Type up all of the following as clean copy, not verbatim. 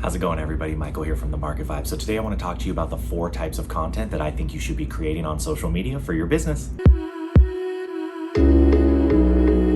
How's it going, everybody? Michael here from The Market Vibe. So today I want to talk to you about the 4 types of content that I think you should be creating on social media for your business.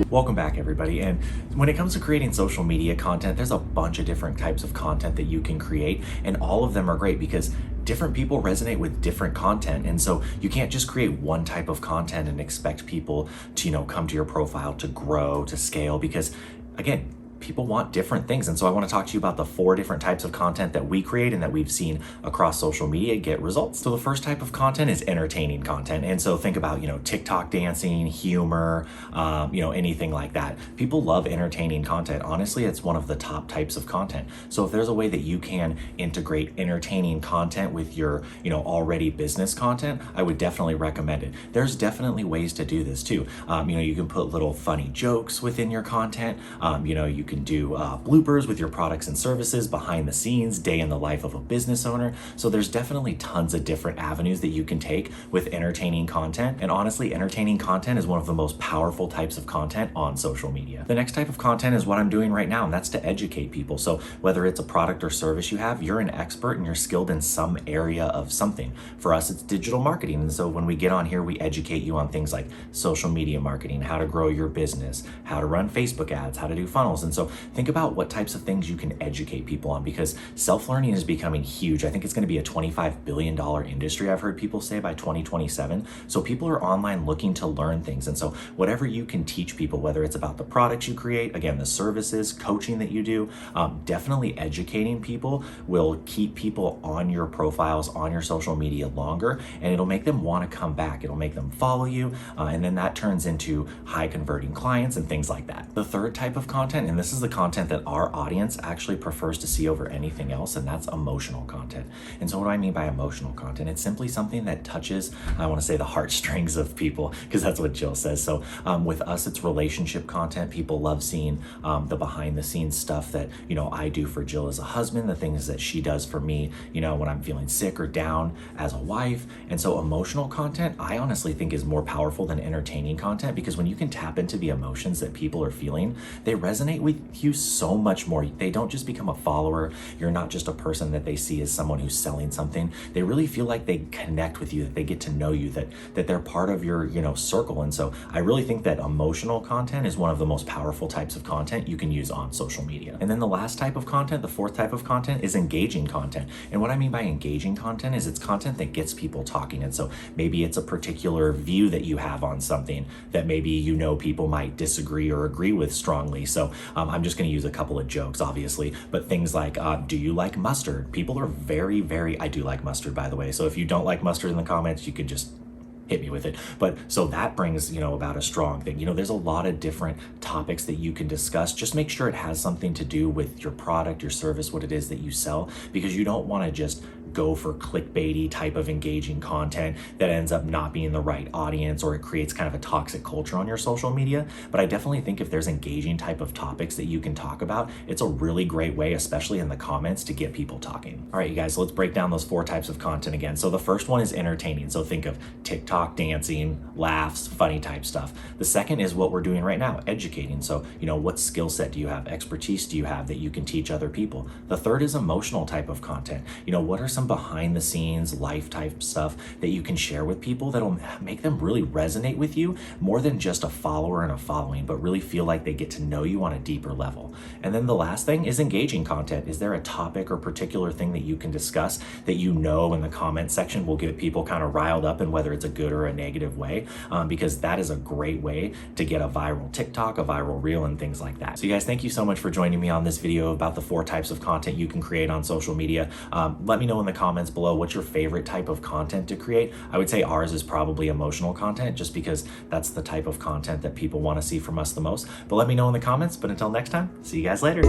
Welcome back, everybody. And when it comes to creating social media content, there's a bunch of different types of content that you can create, and all of them are great because different people resonate with different content. And so you can't just create one type of content and expect people to, come to your profile to grow, to scale, because again, people want different things. And so I want to talk to you about the 4 different types of content that we create and that we've seen across social media get results. So the first type of content is entertaining content. And so think about, TikTok dancing, humor, anything like that. People love entertaining content. Honestly, it's one of the top types of content. So if there's a way that you can integrate entertaining content with your, already business content, I would definitely recommend it. There's definitely ways to do this too. You can put little funny jokes within your content. You can do bloopers with your products and services, behind the scenes, day in the life of a business owner. So there's definitely tons of different avenues that you can take with entertaining content. And honestly, entertaining content is one of the most powerful types of content on social media. The next type of content is what I'm doing right now, and that's to educate people. So whether it's a product or service you have, you're an expert and you're skilled in some area of something. For us, it's digital marketing. And so when we get on here, we educate you on things like social media marketing, how to grow your business, how to run Facebook ads, how to do funnels. And so think about what types of things you can educate people on, because self-learning is becoming huge. I think it's going to be a $25 billion industry, I've heard people say, by 2027. So people are online looking to learn things. And so whatever you can teach people, whether it's about the products you create, again, the services, coaching that you do, definitely educating people will keep people on your profiles, on your social media longer, and it'll make them want to come back. It'll make them follow you. And then that turns into high converting clients and things like that. The third type of content, and this is the content that our audience actually prefers to see over anything else, and that's emotional content. And so what do I mean by emotional content? It's simply something that touches, I want to say, the heartstrings of people, because that's what Jill says. So with us, it's relationship content. People love seeing the behind the scenes stuff that, I do for Jill as a husband, the things that she does for me, when I'm feeling sick or down as a wife. And so emotional content, I honestly think, is more powerful than entertaining content, because when you can tap into the emotions that people are feeling, they resonate with you so much more. They don't just become a follower. You're not just a person that they see as someone who's selling something. They really feel like they connect with you, that they get to know you, that they're part of your, circle. And so I really think that emotional content is one of the most powerful types of content you can use on social media. And then the last type of content, the 4th type of content, is engaging content. And what I mean by engaging content is it's content that gets people talking. And so maybe it's a particular view that you have on something that maybe people might disagree or agree with strongly. So I'm just going to use a couple of jokes, obviously, but things like, do you like mustard? People are very, I do like mustard, by the way. So if you don't like mustard in the comments, you can just hit me with it. But so that brings, about a strong thing. There's a lot of different topics that you can discuss. Just make sure it has something to do with your product, your service, what it is that you sell, because you don't want to just go for clickbaity type of engaging content that ends up not being the right audience, or it creates kind of a toxic culture on your social media. But I definitely think if there's engaging type of topics that you can talk about, it's a really great way, especially in the comments, to get people talking. All right, you guys, so let's break down those 4 types of content again. So the first one is entertaining. So think of TikTok dancing, laughs, funny type stuff. The second is what we're doing right now, educating. So, what skill set do you have? Expertise do you have that you can teach other people? The third is emotional type of content. What are some behind the scenes life type stuff that you can share with people that'll make them really resonate with you more than just a follower and a following, but really feel like they get to know you on a deeper level. And then the last thing is engaging content. Is there a topic or particular thing that you can discuss that in the comment section will get people kind of riled up, and whether it's a good or a negative way, because that is a great way to get a viral TikTok, a viral reel, and things like that. So you guys, thank you so much for joining me on this video about the 4 types of content you can create on social media. Let me know in the comments below what's your favorite type of content to create. I would say ours is probably emotional content, just because that's the type of content that people want to see from us the most. But let me know in the comments. But until next time, see you guys later.